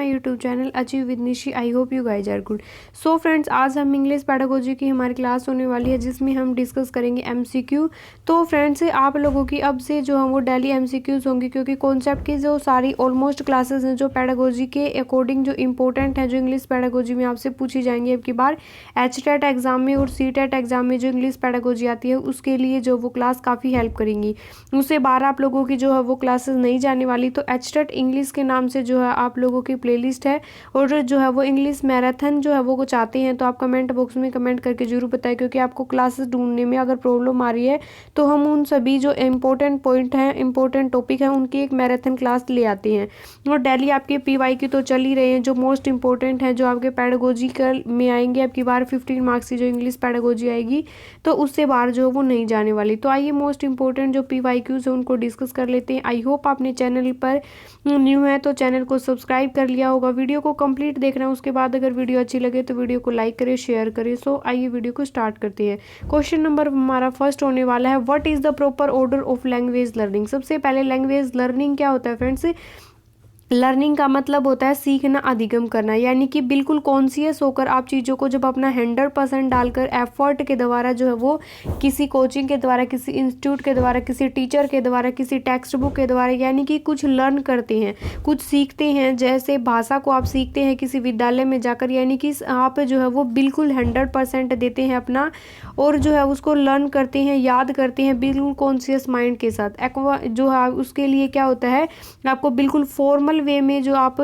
My YouTube channel achieve with Nishi. I hope you guys are good. So friends, आज हम English pedagogy की हमारी class होने वाली है जिसमें हम डिस्कस करेंगे एमसीक्यू। तो फ्रेंड्स, आप लोगों की अब से जो हम वो डेली एमसीक्यूज होंगी, क्योंकि कॉन्सेप्ट की जो सारी ऑलमोस्ट क्लासेस हैं जो पेडागोजी के अकॉर्डिंग जो इंपॉर्टेंट है, जो इंग्लिश पेडागोजी में आपसे पूछी जाएंगी अब की बार एचटेट एग्जाम में और सीटेट एग्जाम में जो इंग्लिश पेडागोजी आती है उसके लिए जो वो क्लास काफ़ी हेल्प करेंगी। उससे बाहर आप लोगों की जो है वो क्लासेस नहीं जाने वाली। तो एचटेट इंग्लिश के नाम से जो है आप लोगों की प्लेलिस्ट है, और जो है वो इंग्लिश मैराथन जो है वो चाहते हैं तो आप कमेंट बॉक्स में कमेंट करके जरूर बताएं, क्योंकि आपको क्लासेस ढूंढने में अगर प्रॉब्लम आ रही है तो हम उन सभी जो इम्पोर्टेंट पॉइंट हैं, इंपॉर्टेंट टॉपिक हैं, उनकी एक मैराथन क्लास ले आते हैं। और डेली आपके पीवाई की तो चल ही रहे हैं, जो मोस्ट इंपॉर्टेंट है जो आपके पेडागोजिकल में आएंगे अब की बार 15 मार्क्स की जो इंग्लिश पेडागोजी आएगी, तो उससे बाहर जो वो नहीं जाने वाली। तो आइए मोस्ट इंपॉर्टेंट जो पीवाई क्यूज है उनको डिस्कस कर लेते हैं। आई होप आपने चैनल पर न्यू है तो चैनल को सब्सक्राइब कर लिया होगा। वीडियो को कंप्लीट देखना, उसके बाद अगर वीडियो अच्छी लगे तो वीडियो को लाइक करें, शेयर करें। सो आइए वीडियो को स्टार्ट करते हैं। क्वेश्चन नंबर हमारा फर्स्ट होने वाला है, what is the proper order of language learning. सबसे पहले लैंग्वेज लर्निंग क्या होता है फ्रेंड्स? लर्निंग का मतलब होता है सीखना, अधिगम करना, यानी कि बिल्कुल कॉन्शियस होकर आप चीज़ों को जब अपना 100% डालकर एफर्ट के द्वारा जो है वो किसी कोचिंग के द्वारा, किसी इंस्टीट्यूट के द्वारा, किसी टीचर के द्वारा, किसी टेक्स्ट बुक के द्वारा, यानी कि कुछ लर्न करते हैं, कुछ सीखते हैं। जैसे भाषा को आप सीखते हैं किसी विद्यालय में जाकर, यानी कि आप जो है वो बिल्कुल 100% देते हैं अपना, और जो है उसको लर्न करते हैं, याद करते हैं बिल्कुल कॉन्शियस माइंड के साथ। एक्वा जो है उसके लिए क्या होता है, आपको बिल्कुल फॉर्मल वे में जो आप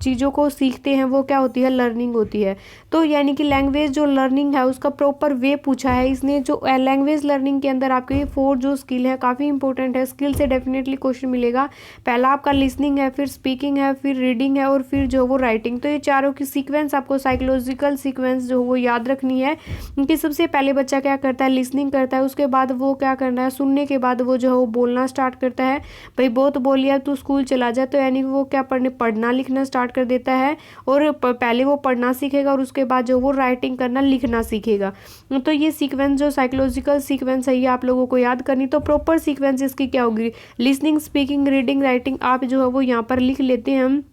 चीज़ों को सीखते हैं वो क्या होती है, लर्निंग होती है। तो यानी कि लैंग्वेज जो लर्निंग है उसका प्रॉपर वे पूछा है इसने। जो लैंग्वेज लर्निंग के अंदर आपके 4 जो स्किल है काफ़ी इंपॉर्टेंट है। स्किल से डेफिनेटली क्वेश्चन मिलेगा। पहला आपका लिसनिंग है, फिर स्पीकिंग है, फिर रीडिंग है, और फिर जो वो राइटिंग। तो ये चारों की सीक्वेंस आपको साइकोलॉजिकल सीक्वेंस जो वो याद रखनी है। क्योंकि सबसे पहले बच्चा क्या करता है, लिसनिंग करता है, उसके बाद वो क्या करना है, सुनने के बाद वो जो है वो बोलना स्टार्ट करता है। भाई बहुत बोल लिया तू स्कूल चला जा, तो यानी वो क्या पढ़ना लिखना स्टार्ट कर देता है, और पहले वो पढ़ना सीखेगा और उसके बाद जो वो राइटिंग करना लिखना सीखेगा। तो ये सीक्वेंस जो साइकोलॉजिकल सीक्वेंस है ये आप लोगों को याद करनी। तो प्रॉपर सीक्वेंस इसकी क्या होगी, लिसनिंग, स्पीकिंग, रीडिंग, राइटिंग। आप जो है वो यहाँ पर लिख लेते हैं हम,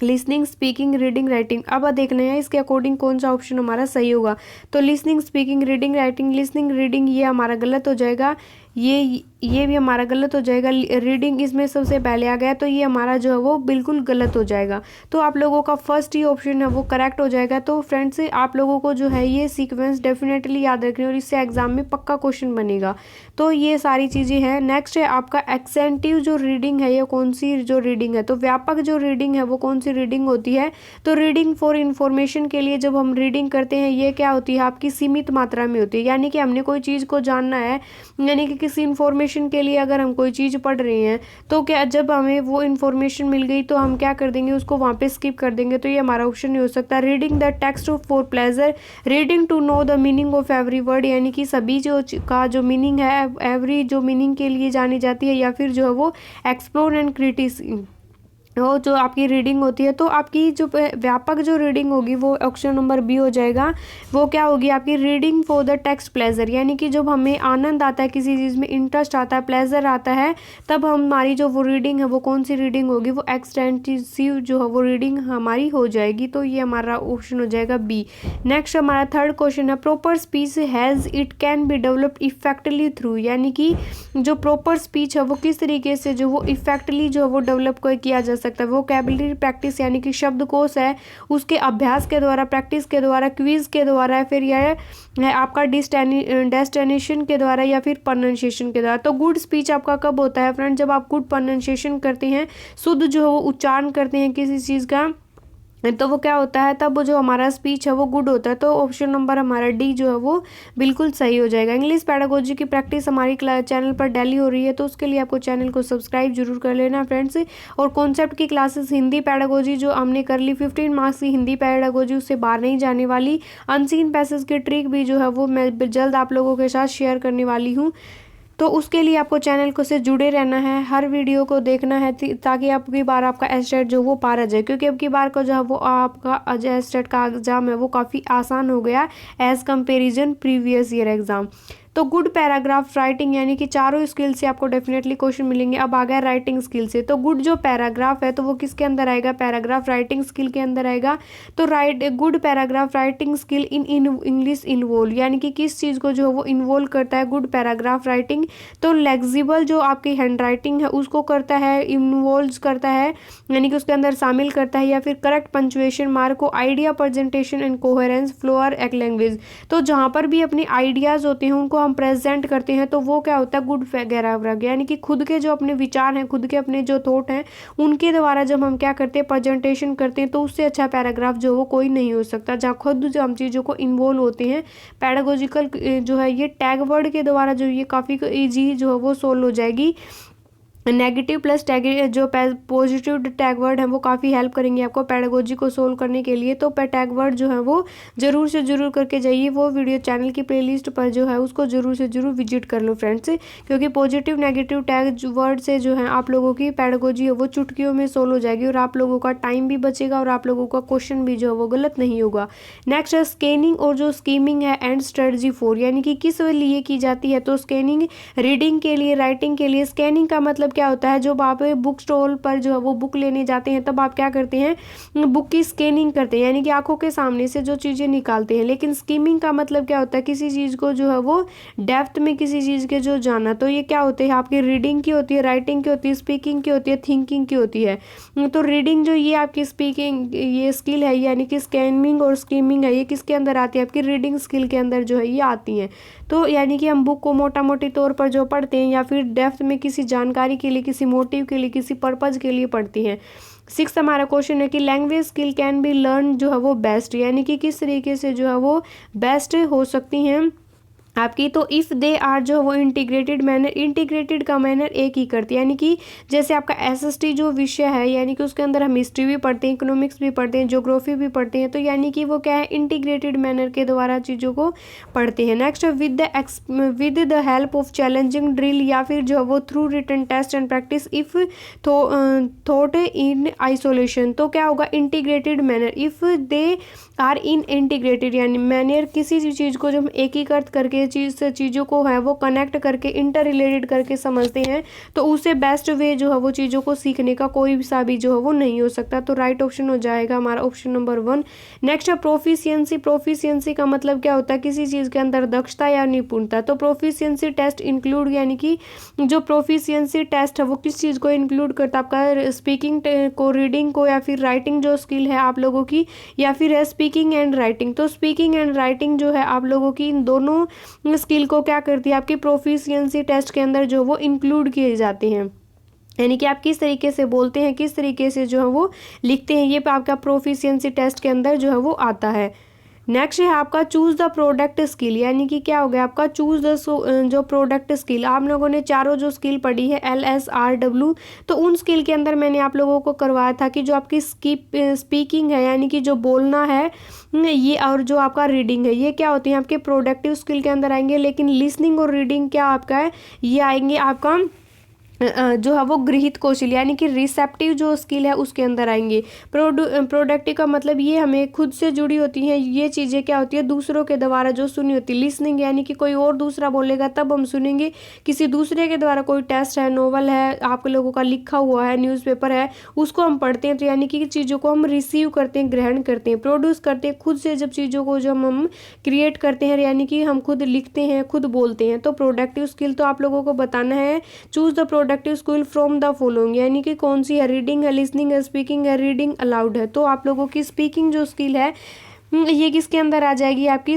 लिसनिंग, स्पीकिंग, रीडिंग, राइटिंग। अब देखना है इसके अकॉर्डिंग कौन सा ऑप्शन हमारा सही होगा। तो listening, speaking, reading, writing, listening, reading ये हमारा गलत हो जाएगा, ये भी हमारा गलत हो जाएगा। रीडिंग इसमें सबसे पहले आ गया, तो ये हमारा जो है वो बिल्कुल गलत हो जाएगा। तो आप लोगों का फर्स्ट ही ऑप्शन है वो करेक्ट हो जाएगा। तो फ्रेंड्स, आप लोगों को जो है ये सीक्वेंस डेफिनेटली याद रखनी, और इससे एग्जाम में पक्का क्वेश्चन बनेगा। तो ये सारी चीज़ें हैं। नेक्स्ट है आपका एक्सेंटिव जो रीडिंग है, ये कौन सी जो रीडिंग है। तो व्यापक जो रीडिंग है वो कौन सी रीडिंग होती है। तो रीडिंग फॉर इंफॉर्मेशन के लिए जब हम रीडिंग करते हैं ये क्या होती है, आपकी सीमित मात्रा में होती है। यानी कि हमने कोई चीज़ को जानना है, यानी कि किसी इन्फॉर्मेशन के लिए अगर हम कोई चीज़ पढ़ रहे हैं तो क्या जब हमें वो इन्फॉर्मेशन मिल गई तो हम क्या कर देंगे, उसको वहाँ पे स्किप कर देंगे। तो ये हमारा ऑप्शन नहीं हो सकता। Reading the text for pleasure, reading to know the meaning of every word, यानी कि सभी जो का जो मीनिंग है, एवरी जो मीनिंग के लिए जानी जाती है, या फिर जो है वो एक्सप्लोर एंड क्रिटिस, वो जो आपकी रीडिंग होती है। तो आपकी जो व्यापक जो रीडिंग होगी वो ऑप्शन नंबर बी हो जाएगा। वो क्या होगी आपकी, reading for the text pleasure, यानी कि जब हमें आनंद आता है, किसी चीज़ में इंटरेस्ट आता है, प्लेजर आता है, तब हमारी जो वो रीडिंग है वो कौन सी रीडिंग होगी, वो एक्सटेंसिव जो है वो रीडिंग हमारी हो जाएगी। तो ये हमारा ऑप्शन हो जाएगा बी। नेक्स्ट हमारा थर्ड क्वेश्चन है, proper speech has it can be developed इफेक्टली through, यानी कि जो प्रॉपर स्पीच है वो किस तरीके से जो वो इफेक्टली जो है वो डेवलप किया जा सकता है। वोकैबुलरी प्रैक्टिस, यानी कि शब्दकोश है उसके अभ्यास के द्वारा, प्रैक्टिस के द्वारा, क्विज के द्वारा, फिर यह है आपका डेस्टिनेशन के द्वारा, या फिर प्रोनाउंसिएशन के द्वारा। तो गुड स्पीच आपका कब होता है फ्रेंड, जब आप गुड प्रोनाउंसिएशन करते हैं, शुद्ध जो है वो उच्चारण करते हैं किसी चीज़ का, तो वो क्या होता है, तब जो हमारा स्पीच है वो गुड होता है। तो ऑप्शन नंबर हमारा डी जो है वो बिल्कुल सही हो जाएगा। इंग्लिश पेडागोजी की प्रैक्टिस हमारी चैनल पर डेली हो रही है, तो उसके लिए आपको चैनल को सब्सक्राइब जरूर कर लेना फ्रेंड्स। और कॉन्सेप्ट की क्लासेस हिंदी पेडागोजी जो हमने कर ली, 15 मार्क्स की हिंदी पेडागोजी, उससे बाहर नहीं जाने वाली। अनसीन पैसेज की ट्रिक भी जो है वो मैं जल्द आप लोगों के साथ शेयर करने वाली हूँ। तो उसके लिए आपको चैनल को से जुड़े रहना है, हर वीडियो को देखना है, ताकि अब की बार आपका एस्टेट जो वो पार आ जाए। क्योंकि अब की बार का जो है वो आपका एस्टेट का एग्ज़ाम है वो काफ़ी आसान हो गया as comparison previous year exam. तो गुड पैराग्राफ राइटिंग यानी कि चारों स्किल से आपको डेफिनेटली क्वेश्चन मिलेंगे। अब आ गया राइटिंग स्किल से, तो गुड जो पैराग्राफ है तो वो किसके अंदर आएगा, पैराग्राफ राइटिंग स्किल के अंदर आएगा। तो good paragraph writing skill in English involve, यानी कि किस चीज़ को जो है वो इन्वॉल्व करता है गुड पैराग्राफ राइटिंग, तो लेक्सिबल जो आपकी हैंड राइटिंग है उसको करता है, इन्वॉल्व करता है यानी कि उसके अंदर शामिल करता है, या फिर करेक्ट पंचुएशन मार्क को, idea presentation and coherence, flower एक लैंग्वेज। तो जहाँ पर भी अपनी आइडियाज़ होते हैं उनको हम प्रेजेंट करते हैं तो वो क्या होता है गुड पैराग्राफ, यानी कि खुद के जो अपने विचार हैं, खुद के अपने जो थॉट हैं उनके द्वारा जब हम क्या करते हैं प्रेजेंटेशन करते हैं, तो उससे अच्छा पैराग्राफ जो वो कोई नहीं हो सकता। जहाँ खुद जो हम चीज़ों को इन्वॉल्व होते हैं, पैडागोजिकल जो है ये टैग वर्ड के द्वारा जो ये काफ़ी ईजी जो है वो सोल्व हो जाएगी। नेगेटिव प्लस टैग जो पॉजिटिव टैग वर्ड है वो काफ़ी हेल्प करेंगे आपको पैडागोजी को सोल्व करने के लिए। तो टैग वर्ड जो है वो जरूर से जरूर करके जाइए, वो वीडियो चैनल की प्लेलिस्ट पर जो है उसको जरूर से जरूर विजिट कर लो फ्रेंड्स, क्योंकि पॉजिटिव नेगेटिव टैग वर्ड से जो है आप लोगों की पैडागोजी है वो चुटकियों में सोल्व हो जाएगी और आप लोगों का टाइम भी बचेगा और आप लोगों का क्वेश्चन भी जो है वो गलत नहीं होगा। नेक्स्ट है स्कैनिंग और जो स्कीमिंग है एंड स्ट्रेटजी 4, यानी कि किस लिए की जाती है, तो स्कैनिंग रीडिंग के लिए, राइटिंग के लिए। स्कैनिंग का मतलब क्या होता है, जब आप बुक स्टॉल पर जो है वो बुक लेने जाते हैं तब आप क्या करते हैं, बुक की स्कैनिंग करते हैं, यानी कि आंखों के सामने से जो चीज़ें निकालते हैं। लेकिन स्कीमिंग का मतलब क्या होता है, किसी चीज़ को जो है वो डेप्थ में किसी चीज़ के जो जाना। तो ये क्या होते हैं आपकी रीडिंग की होती है, राइटिंग की होती है, स्पीकिंग की होती है, थिंकिंग की होती है। तो रीडिंग जो ये आपकी स्पीकिंग ये स्किल है यानी कि स्कैनिंग और स्कीमिंग है, ये किसके अंदर आती है, आपकी रीडिंग स्किल के अंदर जो है ये आती हैं। तो यानी कि हम बुक को मोटा मोटी तौर पर जो पढ़ते हैं या फिर डेप्थ में किसी जानकारी के लिए, किसी मोटिव के लिए, किसी पर्पज़ के लिए पढ़ती हैं। 6 हमारा क्वेश्चन है कि language skill can be learn जो है वो बेस्ट, यानी कि किस तरीके से जो है वो बेस्ट हो सकती हैं आपकी। तो इफ़ दे आर जो वो इंटीग्रेटेड मैनर, इंटीग्रेटेड का मैनर एक ही करती है, यानी कि जैसे आपका एसएसटी जो विषय है यानी कि उसके अंदर हम हिस्ट्री भी पढ़ते हैं, इकोनॉमिक्स भी पढ़ते हैं, ज्योग्राफी भी पढ़ते हैं, तो यानी कि वो क्या है इंटीग्रेटेड मैनर के द्वारा चीज़ों को पढ़ते हैं। Next with the help of challenging drill, या फिर जो है वो through written test and practice if taught in isolation. तो क्या होगा integrated manner, if they are in integrated यानी मैनर, किसी भी चीज़ को जब हम एकीकृत करके चीज़ से चीज़ों को है वो कनेक्ट करके इंटर रिलेटेड करके समझते हैं, तो उससे बेस्ट वे जो है वो चीज़ों को सीखने का कोई सा भी जो है वो नहीं हो सकता। तो राइट ऑप्शन हो जाएगा हमारा ऑप्शन नंबर 1। नेक्स्ट है प्रोफिशिएंसी। प्रोफिशिएंसी का मतलब क्या होता है, किसी चीज़ के अंदर दक्षता या निपुणता। तो प्रोफिशिएंसी टेस्ट इंक्लूड, यानी कि जो प्रोफिशिएंसी टेस्ट है वो किस चीज़ को इंक्लूड करता है, आपका स्पीकिंग को, रीडिंग को, या फिर राइटिंग जो स्किल है आप लोगों की, या फिर है स्पीकिंग एंड राइटिंग। तो स्पीकिंग एंड राइटिंग जो है आप लोगों की इन दोनों स्किल को क्या करती है आपकी प्रोफिशिएंसी टेस्ट के अंदर जो वो इंक्लूड किए जाते हैं, यानी कि आप किस तरीके से बोलते हैं, किस तरीके से जो है वो लिखते हैं, ये आपका प्रोफिशिएंसी टेस्ट के अंदर जो है वो आता है। नेक्स्ट है आपका चूज़ द प्रोडक्ट स्किल, यानी कि क्या हो गया आपका चूज़ द जो प्रोडक्ट स्किल। आप लोगों ने चारों जो स्किल पढ़ी है LSRW, तो उन स्किल के अंदर मैंने आप लोगों को करवाया था कि जो आपकी स्पीकिंग है यानी कि जो बोलना है ये, और जो आपका रीडिंग है ये क्या होती है आपके प्रोडक्टिव स्किल के अंदर आएंगे। लेकिन लिसनिंग और रीडिंग क्या आपका है, ये आएंगे आपका जो है वो गृहित कौशल यानी कि रिसेप्टिव जो स्किल है उसके अंदर आएंगे। प्रोडक्टिव का मतलब ये हमें खुद से जुड़ी होती हैं, ये चीज़ें क्या होती है दूसरों के द्वारा जो सुनी होती है। लिसनिंग यानी कि कोई और दूसरा बोलेगा तब हम सुनेंगे, किसी दूसरे के द्वारा कोई टेस्ट है, नोवेल है, आप लोगों का लिखा हुआ है, न्यूज़पेपर है, उसको हम पढ़ते हैं, तो यानी कि चीज़ों को हम रिसीव करते हैं, ग्रहण करते हैं। प्रोड्यूस करते हैं खुद से, जब चीज़ों को जब हम क्रिएट करते हैं यानी कि हम खुद लिखते हैं, खुद बोलते हैं। तो प्रोडक्टिव स्किल तो आप लोगों को बताना है choose the productive skill from the following, यानी कि कौन सी है, रीडिंग है, लिसनिंग है, स्पीकिंग है, रीडिंग अलाउड है। तो आप लोगों की स्पीकिंग जो स्किल है ये किसके अंदर आ जाएगी आपकी,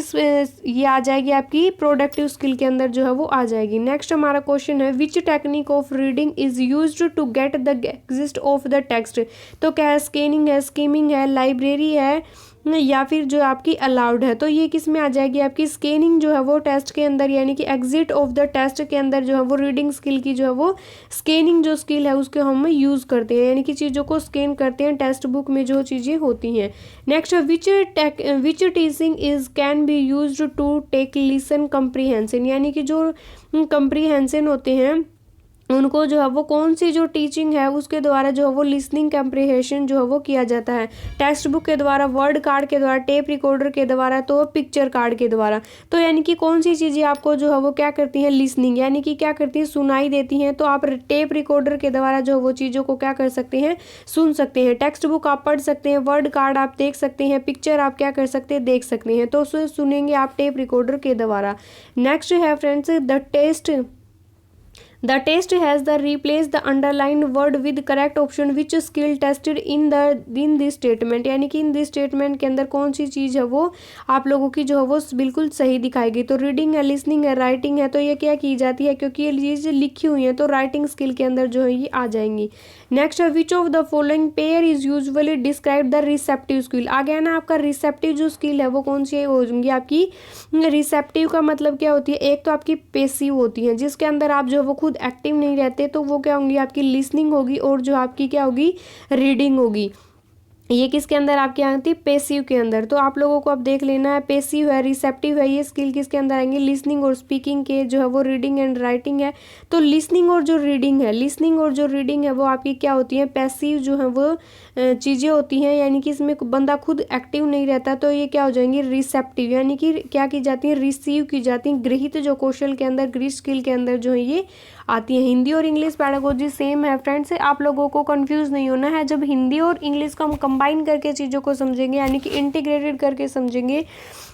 ये आ जाएगी आपकी प्रोडक्टिव स्किल के अंदर जो है वो आ जाएगी। नेक्स्ट हमारा क्वेश्चन है which technique of reading is used to get the gist of the text. तो क्या है स्कैनिंग है, स्कीमिंग है, लाइब्रेरी है, या फिर जो आपकी अलाउड है। तो ये किस में आ जाएगी आपकी स्कैनिंग जो है वो टेस्ट के अंदर, यानी कि एग्जिट ऑफ द टेस्ट के अंदर जो है वो रीडिंग स्किल की जो है वो स्कैनिंग जो स्किल है उसके हम यूज़ करते हैं, यानी कि चीज़ों को स्कैन करते हैं टेक्स्ट बुक में जो चीज़ें होती हैं। Next which teaching is can be use to take listen comprehension, यानी कि जो कम्प्रीहेंशन होते हैं उनको जो है वो कौन सी जो टीचिंग है उसके द्वारा जो है वो लिसनिंग कम्प्रिहेशन जो है वो किया जाता है, टेक्स्ट बुक के द्वारा, वर्ड कार्ड के द्वारा, टेप रिकॉर्डर के द्वारा, तो पिक्चर कार्ड के द्वारा। तो यानी कि कौन सी चीज़ें आपको जो है वो क्या करती हैं, लिसनिंग यानी कि क्या करती हैं, सुनाई देती हैं। तो आप टेप रिकॉर्डर के द्वारा जो है वो चीज़ों को क्या कर सकते हैं, सुन सकते हैं। टेक्स्ट बुक आप पढ़ सकते हैं, वर्ड कार्ड आप देख सकते हैं, पिक्चर आप क्या कर सकते हैं, देख सकते हैं। तो उसे सुनेंगे आप टेप रिकॉर्डर के द्वारा। नेक्स्ट है friends The test has the replace the underlined word with correct option which skill tested in this statement, यानी कि इन दिस स्टेटमेंट के अंदर कौन सी चीज़ है वो आप लोगों की जो है वो बिल्कुल सही दिखाएगी। तो रीडिंग है, लिसनिंग है, राइटिंग है, तो ये क्या की जाती है, क्योंकि ये चीज़ लिखी हुई है तो राइटिंग स्किल के अंदर जो है ये आ जाएंगी। नेक्स्ट है which of the following pair is usually describe the receptive skill. आ गया ना आपका रिसेप्टिव जो स्किल है वो कौन सी होगी आपकी, रिसेप्टिव का मतलब क्या होती है, एक तो आपकी पेसिव होती है जिसके अंदर आप जो है वो खुद एक्टिव नहीं रहते, तो वो क्या होंगी आपकी लिसनिंग होगी, और जो आपकी क्या होगी रीडिंग होगी। ये किसके अंदर आपकी आती है, पेसिव के अंदर। तो आप लोगों को अब देख लेना है, पेसिव है, रिसेप्टिव है, ये स्किल किसके अंदर आएंगे, लिसनिंग और स्पीकिंग के जो है वो रीडिंग एंड राइटिंग है। तो लिसनिंग और जो रीडिंग है वो आपकी क्या होती है, पैसिव जो है वो चीज़ें होती हैं, यानी कि इसमें बंदा खुद एक्टिव नहीं रहता, तो ये क्या हो जाएंगी, रिसेप्टिव, यानी कि क्या की जाती है, रिसीव की जाती है, गृहित जो कौशल के अंदर, गृह स्किल के अंदर जो है ये आती है। हिंदी और इंग्लिश पैडागोजी सेम है फ्रेंड्स, आप लोगों को कंफ्यूज नहीं होना है। जब हिंदी और इंग्लिश को हम कंबाइन करके चीज़ों को समझेंगे, यानी कि इंटीग्रेटेड करके समझेंगे,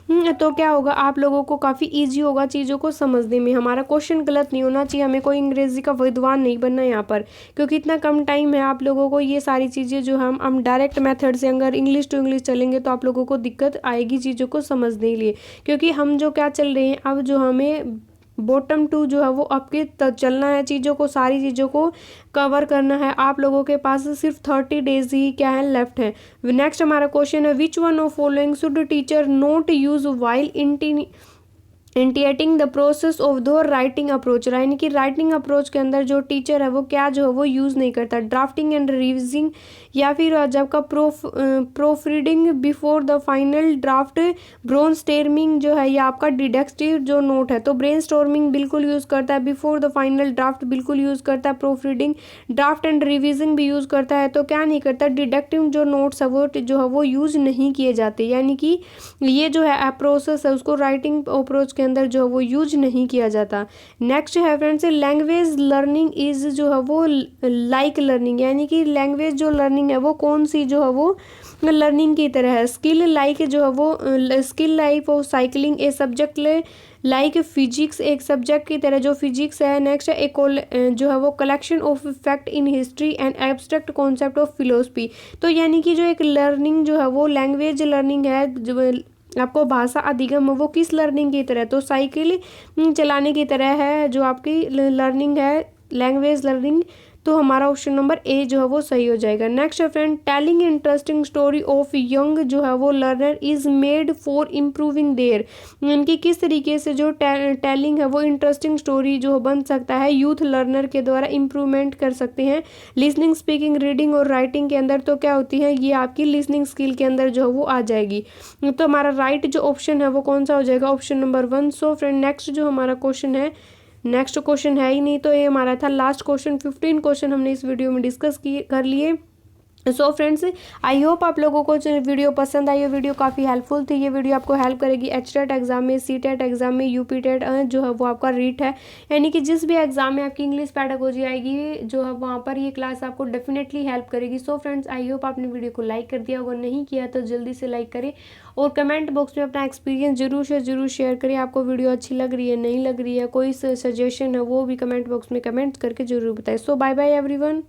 तो क्या होगा, आप लोगों को काफ़ी इजी होगा चीज़ों को समझने में। हमारा क्वेश्चन गलत नहीं होना चाहिए, हमें कोई अंग्रेजी का विद्वान नहीं बनना यहाँ पर, क्योंकि इतना कम टाइम है। आप लोगों को ये सारी चीज़ें जो हम डायरेक्ट मेथड से अगर इंग्लिश टू इंग्लिश चलेंगे तो आप लोगों को दिक्कत आएगी चीज़ों को समझने के लिए, क्योंकि हम जो क्या चल रहे हैं अब, जो हमें बॉटम टू जो है वो आपके चलना है, चीज़ों को, सारी चीज़ों को कवर करना है। आप लोगों के पास सिर्फ 30 डेज ही क्या है लेफ्ट है। नेक्स्ट हमारा क्वेश्चन है which one of following should teacher not use while initiating the process of the writing approach, यानी कि राइटिंग अप्रोच के अंदर जो टीचर है वो क्या जो है वो यूज़ नहीं करता, ड्राफ्टिंग एंड रिविजिंग, या फिर जब का proof reading before the final draft, brain storming जो है ये आपका डिडक्टिव जो नोट है, तो ब्रेन स्टॉर्मिंग बिल्कुल यूज़ करता है, बिफोर द फाइनल ड्राफ्ट बिल्कुल यूज़ करता है, प्रूफ रीडिंग, ड्राफ्ट एंड रिविजिंग भी यूज़ करता है, तो क्या नहीं करता, डिडक्टिव जो नोट्स है वो जो है वो यूज़ नहीं किए जाते, यानी कि ये जो है प्रोसेस है उसको राइटिंग अप्रोच के अंदर जो है वो यूज नहीं किया जाता। नेक्स्ट है फ्रेंड्स लैंग्वेज लर्निंग इज जो है वो लाइक लर्निंग, यानी कि लैंग्वेज जो लर्निंग है वो कौन सी जो है वो लर्निंग की तरह है। स्किल लाइक जो है वो skill like of cycling a subject like physics, एक सब्जेक्ट की तरह जो फिजिक्स है। नेक्स्ट है एक जो है वो collection of fact in history and abstract concept of philosophy, तो यानी कि जो एक लर्निंग जो है वो लैंग्वेज लर्निंग है, जो आपको भाषा अधिगम वो किस लर्निंग की तरह, तो साइकिल चलाने की तरह है जो आपकी लर्निंग है, लैंग्वेज लर्निंग। तो हमारा ऑप्शन नंबर ए जो है वो सही हो जाएगा। नेक्स्ट है friend telling interesting story of young जो है वो learner is made for improving there, इनकी किस तरीके से जो टेलिंग है वो इंटरेस्टिंग स्टोरी जो बन सकता है यूथ लर्नर के द्वारा इम्प्रूवमेंट कर सकते हैं लिसनिंग, स्पीकिंग, रीडिंग और राइटिंग के अंदर, तो क्या होती है ये आपकी लिसनिंग स्किल के अंदर जो है वो आ जाएगी। तो हमारा राइट जो ऑप्शन है वो कौन सा हो जाएगा, option number 1। So friend next जो हमारा क्वेश्चन है, नेक्स्ट क्वेश्चन है ही नहीं, तो ये हमारा था लास्ट क्वेश्चन। 15 क्वेश्चन हमने इस वीडियो में डिस्कस कर लिए। सो फ्रेंड्स आई होप आप लोगों को वीडियो पसंद आई, ये वीडियो काफ़ी हेल्पफुल थी। ये वीडियो आपको हेल्प करेगी एचटेट एग्जाम में, सीटेट एग्जाम में, यूपीटेट जो है वो आपका रीट है, यानी कि जिस भी एग्जाम में आपकी इंग्लिश पैडागोजी आएगी जो है वहाँ पर ये क्लास आपको डेफिनेटली हेल्प करेगी। सो फ्रेंड्स आई होप आपने वीडियो को लाइक कर दिया होगा, नहीं किया तो जल्दी से लाइक करें और कमेंट बॉक्स में अपना एक्सपीरियंस जरूर शेयर करें। आपको वीडियो अच्छी लग रही है, नहीं लग रही है, कोई सजेशन है वो भी कमेंट बॉक्स में कमेंट करके जरूर बताएं। सो बाय बाय एवरीवन।